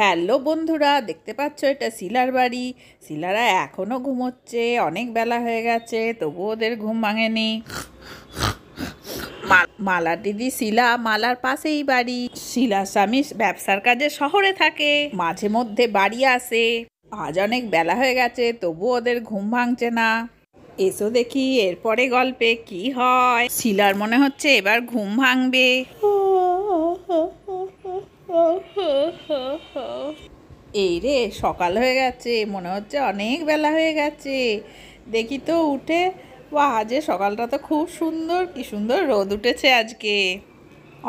Hello বন্ধুরা, দেখতে পাচ্ছ এটা শিলার বাড়ি। শিলারা এখনো ঘুমোচ্ছে, অনেক বেলা হয়ে গেছে, তবু ওদের ঘুম ভাঙেনি। মালার দিদি শিলা, মালার পাশেই বাড়ি। শিলার স্বামী ব্যবসার কাজে শহরে থাকে, মাঝে মধ্যে বাড়ি আসে। আজ অনেক বেলা হয়ে গেছে, তবু ওদের ঘুম ভাঙছে না। এসো দেখি এরপরে গল্পে কি হয়। শিলার মনে হচ্ছে এবার ঘুম ভাঙবে। এই রে, সকাল হয়ে গেছে, মনে হচ্ছে অনেক বেলা হয়ে গেছে। দেখি তো উঠে, বাহ, যে সকালটা তো খুব সুন্দর, কি সুন্দর রোদ উঠেছে আজকে।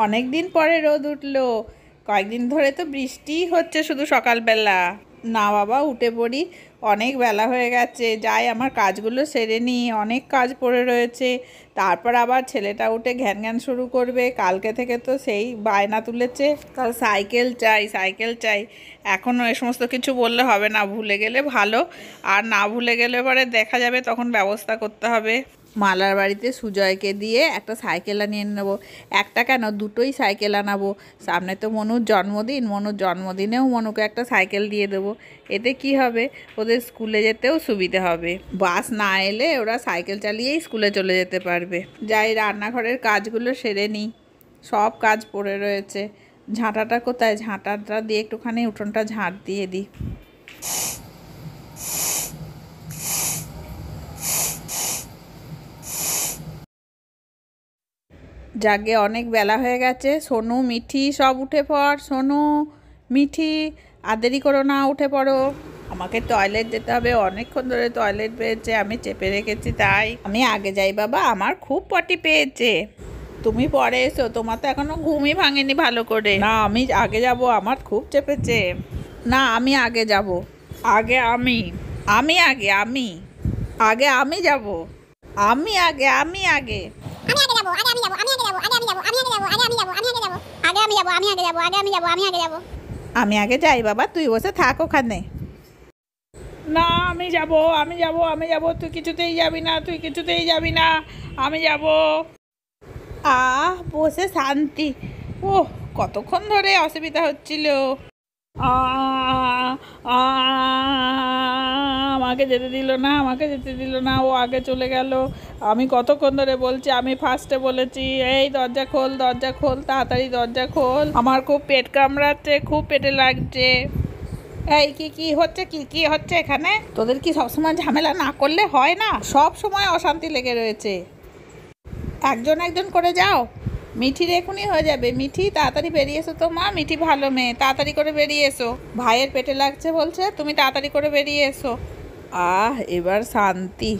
অনেক দিন পরে রোদ উঠলো, কয়েকদিন ধরে তো বৃষ্টি হচ্ছে শুধু সকালবেলা। না বাবা, উঠে পড়ি, অনেক বেলা হয়ে গেছে, যাই আমার কাজগুলো সেরে নিই, অনেক কাজ পড়ে রয়েছে। তারপর আবার ছেলেটা উঠে ঘ্যান ঘ্যান শুরু করবে, কালকে থেকে তো সেই বায়না তুলেছে, কাল সাইকেল চাই সাইকেল চাই। এখনও এ সমস্ত কিছু বললে হবে না, ভুলে গেলে ভালো, আর না ভুলে গেলে পরে দেখা যাবে, তখন ব্যবস্থা করতে হবে। মালার বাড়িতে সুজয়কে দিয়ে একটা সাইকেল আনিয়ে নেবো। একটা কেন, দুটোই সাইকেল আনাবো। সামনে তো মনুর জন্মদিন, মনুর জন্মদিনেও মনুকে একটা সাইকেল দিয়ে দেবো। এতে কি হবে, ওদের স্কুলে যেতেও সুবিধে হবে। বাস না এলে ওরা সাইকেল চালিয়েই স্কুলে চলে যেতে পারবে। যাই, রান্নাঘরের কাজগুলো সেরে নিই, সব কাজ পড়ে রয়েছে। ঝাঁটাটা কোথায়, ঝাঁটাটা দিয়ে একটুখানি উঠোনটা ঝাঁট দিয়ে দিই। যাকে অনেক বেলা হয়ে গেছে, সোনু মিঠি সব উঠে পড়। সোনু, মিঠি, আর দেরি করো না, উঠে পড়ো। আমাকে টয়লেট যেতে হবে, অনেকক্ষণ ধরে টয়লেট পেয়েছে, আমি চেপে রেখেছি, তাই আমি আগে যাই। বাবা, আমার খুব পটি পেয়েছে। তুমি পরে এসো, তোমার তো এখনো ঘুমই ভাঙেনি ভালো করে। না, আমি আগে যাব, আমার খুব চেপেছে। না, আমি আগে যাব। আগে আমি আমি আগে আমি আগে আমি যাব। আমি আগে আমি আগে আমি আগে যাই। বাবা, তুই বসে থাক ওখানে। না, আমি যাব আমি যাব আমি যাব, তুই কিছুতেই যাবি না, তুই কিছুতেই যাবি না, আমি যাব। বসে শান্তি। ওহ, কতক্ষণ ধরে অসুবিধা হচ্ছিল। আমাকে যেতে দিল না, আমাকে যেতে দিল না, ও আগে চলে গেল। আমি কতক্ষণ ধরে বলছি, আমি ফার্স্টে বলেছি, এই দরজা খোল, দরজা খোল, তাড়াতাড়ি দরজা খোল, আমার খুব পেট কামড়াচ্ছে, খুব পেটে লাগছে। এই কি হচ্ছে, কি হচ্ছে এখানে? তোদের কি সবসময় ঝামেলা না করলে হয় না? সব সময় অশান্তি লেগে রয়েছে। একজন একজন করে যাও। মিঠির এখনই হয়ে যাবে। মিঠি, তাড়াতাড়ি বেরিয়ে এসো তো মা, মিঠি ভালো মেয়ে, তাড়াতাড়ি করে বেরিয়ে এসো। ভাইয়ের পেটে লাগছে বলছে, তুমি তাড়াতাড়ি করে বেরিয়ে এসো। এবার শান্তি।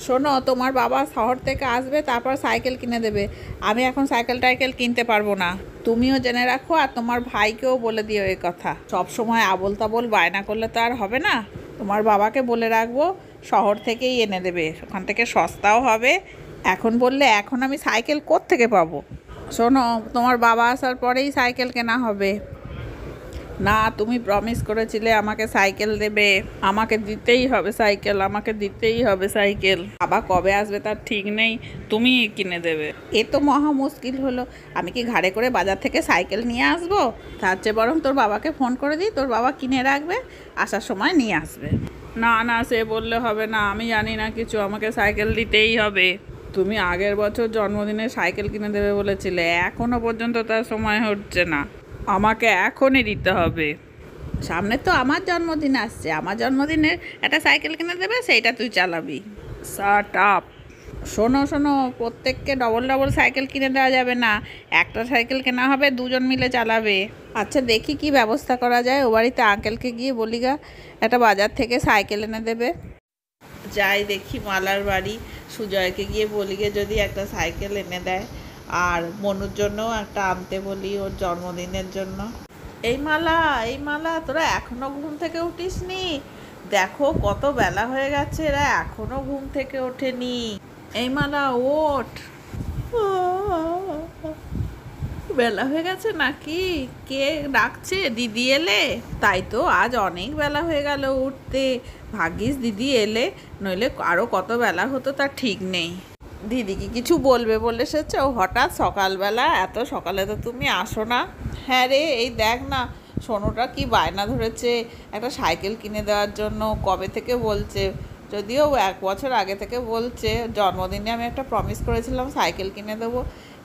শোনো, তোমার বাবা শহর থেকে আসবে, তারপর সাইকেল কিনে দেবে। আমি এখন সাইকেল টাইকেল কিনতে পারবো না। তুমিও জেনে রাখো, আর তোমার ভাইকেও বলে দিও এই কথা। সব সময় আবোল তাবোল বায়না করলে তো আর হবে না। তোমার বাবাকে বলে রাখবো, শহর থেকেই এনে দেবে, ওখান থেকে সস্তাও হবে। এখন বললে এখন আমি সাইকেল কোত্থেকে পাবো? শোনো, তোমার বাবা আসার পরেই সাইকেল কেনা হবে। না, তুমি প্রমিস করেছিলে আমাকে সাইকেল দেবে, আমাকে দিতেই হবে সাইকেল, আমাকে দিতেই হবে সাইকেল। বাবা কবে আসবে তার ঠিক নেই, তুমি কিনে দেবে। এ তো মহা মুশকিল হলো, আমি কি ঘাড়ে করে বাজার থেকে সাইকেল নিয়ে আসবো? তার চেয়ে বরং তোর বাবাকে ফোন করে দিই, তোর বাবা কিনে রাখবে, আসার সময় নিয়ে আসবে। না না, সে বললে হবে না, আমি জানি না কিছু, আমাকে সাইকেল দিতেই হবে। তুমি আগের বছর জন্মদিনে সাইকেল কিনে দেবে বলেছিলে, এখনো পর্যন্ত তার সময় হচ্ছে না, আমাকে এখনই দিতে হবে। সামনে তো আমার জন্মদিন আসছে, আমার জন্মদিনের একটা সাইকেল কিনে দেবে, সেইটা তুই চালাবি। Shut up. শোনো শোনো, প্রত্যেককে ডবল ডবল সাইকেল কিনে দেওয়া যাবে না, একটা সাইকেল কেনা হবে, দুজন মিলে চালাবে। আচ্ছা, দেখি কি ব্যবস্থা করা যায়। ও বাড়িতে আঙ্কেলকে গিয়ে বলি গা, একটা বাজার থেকে সাইকেল এনে দেবে। যাই দেখি মালার বাড়ি, সুজয়কে গিয়ে বলি গে যদি একটা সাইকেল এনে দেয়, আর মনুর জন্যও একটা আনতে বলি, ওর জন্মদিনের জন্য। এই মালা, তোরা এখনো ঘুম থেকে উঠিসনি? দেখো কত বেলা হয়ে গেছে, এরা এখনো ঘুম থেকে ওঠেনি। এই মালা, ওঠ। বেলা হয়ে গেছে নাকি? কে ডাকছে? দিদি এলে? তাই তো, আজ অনেক বেলা হয়ে গেল উঠতে। ভাগ্যিস দিদি এলে, নইলে আরো কত বেলা হতো তার ঠিক নেই। দিদি কি কিছু বলবে বলে এসেছো হঠাৎ সকালবেলা? এত সকালে তো তুমি আসো না। হ্যাঁ রে, এই দেখ না, সোনুটা কি বায়না ধরেছে একটা সাইকেল কিনে দেওয়ার জন্য, কবে থেকে বলছে। যদিও 1 বছর আগে থেকে বলছে, জন্মদিনে আমি একটা প্রমিস করেছিলাম সাইকেল কিনে দেবো,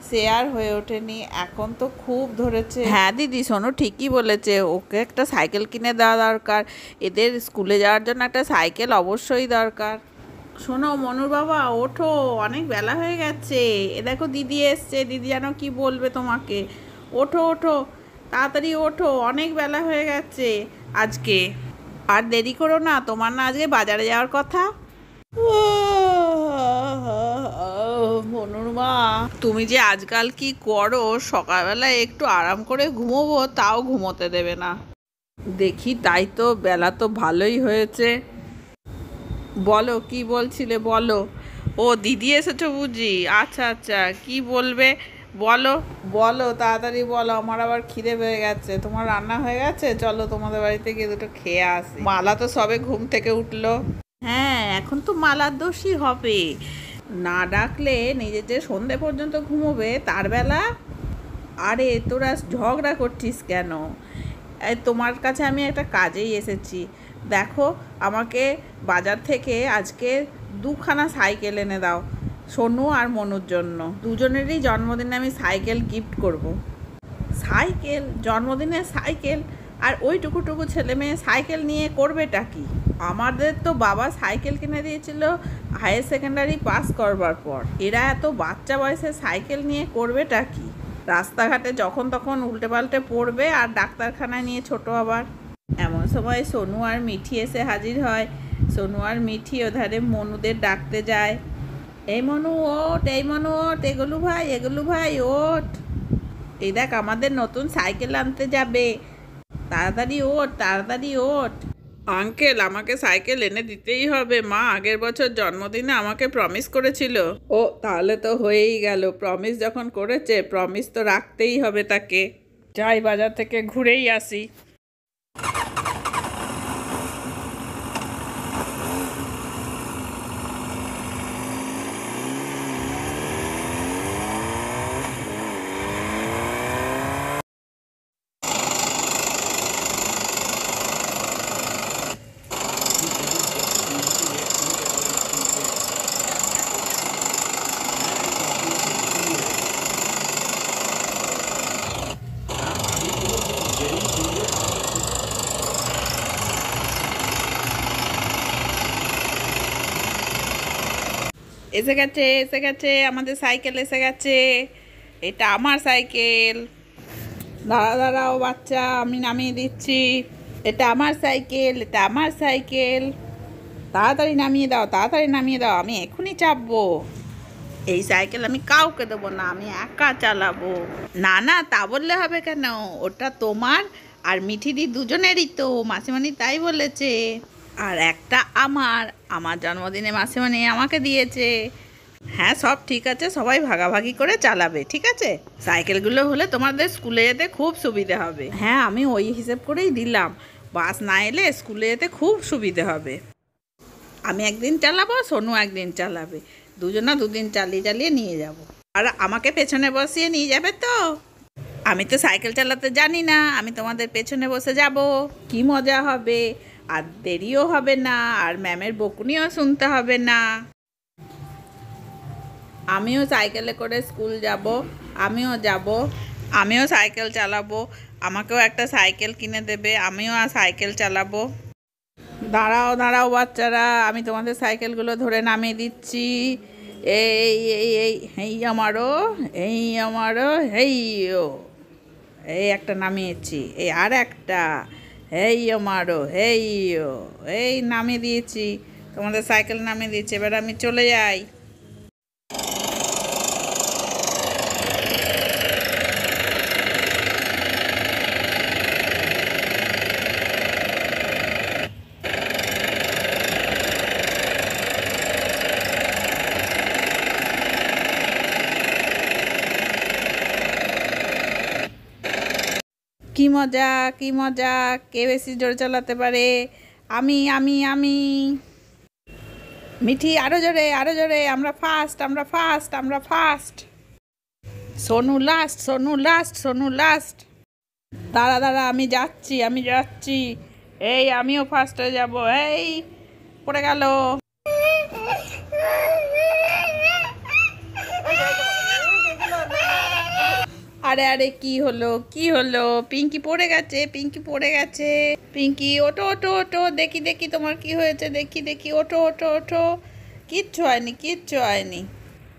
সে আর হয়ে ওঠেনি। এখন তো খুব ধরেছে। হ্যাঁ দিদি, সোনু ঠিকই বলেছে, ওকে একটা সাইকেল কিনে দেওয়া দরকার। এদের স্কুলে যাওয়ার জন্য একটা সাইকেল অবশ্যই দরকার। শোনো মনুর বাবা, ওঠো, অনেক বেলা হয়ে গেছে। এ দেখো দিদি এসছে, দিদি যেন কি বলবে তোমাকে। ওঠো ওঠো, তাড়াতাড়ি ওঠো, অনেক বেলা হয়ে গেছে আজকে। আর দেরি করো না, তোমার না আজকে বাজারে যাওয়ার কথা। মনুর মা, তুমি যে আজকাল কি করো, সকালবেলা একটু আরাম করে ঘুমোবো তাও ঘুমোতে দেবে না। দেখি তাই তো, বেলা তো ভালোই হয়েছে। বলো কি বলছিলে, বলো। ও দিদি এসেছো বুঝি? আচ্ছা আচ্ছা, কি বলবে বলো। বলো তাড়াতাড়ি বলো, আমার আবার খিদে পেয়ে গেছে। তোমার রান্না হয়ে গেছে? চলো তোমাদের বাড়িতে গিয়ে দুটো খেয়ে আসি। মালা তো সবে ঘুম থেকে উঠলো। হ্যাঁ, এখন তো মালার দোষই হবে। না ডাকলে নিজে যে সন্ধে পর্যন্ত ঘুমোবে তার বেলা। আরে তোরা ঝগড়া করছিস কেন? তোমার কাছে আমি একটা কাজেই এসেছি। দেখো, আমাকে বাজার থেকে আজকে 2খানা সাইকেল এনে দাও, সোনু আর মনুর জন্য। দুজনেরই জন্মদিনে আমি সাইকেল গিফট করব। সাইকেল? জন্মদিনে সাইকেল? আর ওই টুকু ছেলে মেয়ে সাইকেল নিয়ে করবেটা কি? আমাদের তো বাবা সাইকেল কিনে দিয়েছিল হায়ার সেকেন্ডারি পাস করবার পর। এরা এত বাচ্চা বয়সে সাইকেল নিয়ে করবেটা কি? রাস্তাঘাটে যখন তখন উল্টে পাল্টে পড়বে আর ডাক্তারখানায় নিয়ে ছোট আবার। এমন সময় সোনু আর মিঠি এসে হাজির হয়। সোনু আর মিঠি ওধারে মনুদের ডাকতে যায়, এই মনু ওঠ, এই মনু ওঠ, এগুলো ভাই, এগুলো ভাই ওঠ। এই দেখ আমাদের নতুন সাইকেল আনতে যাবে, তাড়াতাড়ি ওঠ, তাড়াতাড়ি ওঠ। আঙ্কেল, আমাকে সাইকেল এনে দিতেই হবে, মা আগের বছর জন্মদিনে আমাকে প্রমিস করেছিল। ও তাহলে তো হয়েই গেল, প্রমিস যখন করেছে প্রমিস তো রাখতেই হবে তাকে। যাই বাজার থেকে ঘুরেই আসি। এসে গেছে, এসে গেছে, আমাদের সাইকেল এসে গেছে। এটা আমার সাইকেল। দাঁড়াও বাচ্চা, আমি নামিয়ে দিচ্ছি। এটা আমার সাইকেল, এটা আমার সাইকেল। তাড়াতাড়ি নামিয়ে দাও, তাড়াতাড়ি নামিয়ে দাও, আমি এখনই চাপবো। এই সাইকেল আমি কাউকে দেবো না, আমি একা চালাবো। না না, তা বললে হবে কেন? ওটা তোমার আর মিঠিদি দুজনেরই তো, মাসিমণি তাই বলেছে। আর একটা আমার, আমার জন্মদিনে মাসিমণি আমাকে দিয়েছে। হ্যাঁ সব ঠিক আছে, সবাই ভাগাভাগি করে চালাবে, ঠিক আছে? সাইকেলগুলো হলে তোমাদের স্কুলে যেতে খুব সুবিধে হবে। হ্যাঁ, আমি ওই হিসেব করেই দিলাম, বাস না এলে স্কুলে যেতে খুব সুবিধে হবে। আমি একদিন চালাবো, সোনু একদিন চালাবে, দুজনা দুদিন চালিয়ে চালিয়ে নিয়ে যাব। আর আমাকে পেছনে বসিয়ে নিয়ে যাবে তো? আমি তো সাইকেল চালাতে জানি না, আমি তোমাদের পেছনে বসে যাব। কি মজা হবে, আর দেরিও হবে না, আর ম্যামের বকুনিও শুনতে হবে না। আমিও সাইকেলে করে স্কুল যাব, আমিও যাব, আমিও সাইকেল চালাবো। আমাকেও একটা সাইকেল কিনে দেবে, আমিও সাইকেল চালাবো। দাঁড়াও দাঁড়াও বাচ্চারা, আমি তোমাদের সাইকেলগুলো ধরে নামিয়ে দিচ্ছি। এই এই এই হেই আমারও, এই আমারও, হেইও। এই একটা নামিয়েছি, এই আর একটা, হেই আমারও, হেইও। এই নামিয়ে দিয়েছি, তোমাদের সাইকেল নামিয়ে দিয়েছি, এবার আমি চলে যাই। কি মজা, কি মজা, কে বেশি জোরে চালাতে পারে? আমি আমি আমি। মিঠি আরো জোরে, আরো জোরে। আমরা ফার্স্ট, আমরা ফার্স্ট, আমরা first. Sonu last, Sonu last, Sonu last. দাঁড়া দাঁড়া, আমি যাচ্ছি, আমি যাচ্ছি। এই আমিও ফার্স্ট হয়ে যাবো। এই পড়ে গেল। আরে আরে, কি হলো, কি হলো? পিঙ্কি পড়ে গেছে, পিঙ্কি পড়ে গেছে। পিঙ্কি ওঠো, ওঠো, ওঠো। দেখি দেখি তোমার কি হয়েছে, দেখি দেখি। ওঠো, ওঠো, ওঠো। কিচ্ছু হয়নি, কিচ্ছু হয়নি।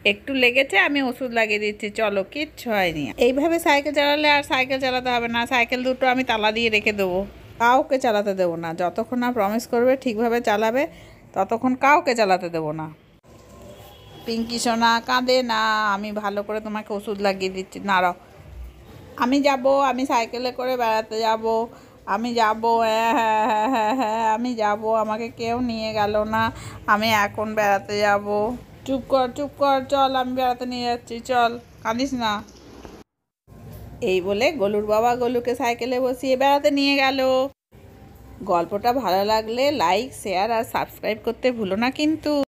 একটু লেগেছে, আমি ওষুধ লাগিয়ে দিচ্ছি। চলো, কিচ্ছু হয়নি। এইভাবে সাইকেল চালালে আর সাইকেল চালাতে হবে না। সাইকেল দুটো আমি তালা দিয়ে রেখে দেবো। কাউকে চালাতে দেবো না। যতক্ষণ না প্রমিস করবে ঠিকভাবে চালাবে, ততক্ষণ কাউকে চালাতে দেবো না। পিঙ্কি সোনা কাঁদে না। আমি ভালো করে তোমাকে ওষুধ লাগিয়ে দিচ্ছি, নাড়াও। আমি যাব, আমি সাইকেলে করে বেড়াতে যাব। আমি যাব, হ্যাঁ হ্যাঁ হ্যাঁ হ্যাঁ হ্যাঁ, আমি যাব। আমাকে কেউ নিয়ে গেল না। আমি এখন বেড়াতে যাব। চুপ কর, চুপ কর। চল, আমি বেড়াতে নিয়ে যাচ্ছি, চল। কাঁদিস না। এই বলে গোলুর বাবা গোলুকে সাইকেলে বসিয়ে বেড়াতে নিয়ে গেল। গল্পটা ভালো লাগলে লাইক, শেয়ার আর সাবস্ক্রাইব করতে ভুলো না কিন্তু।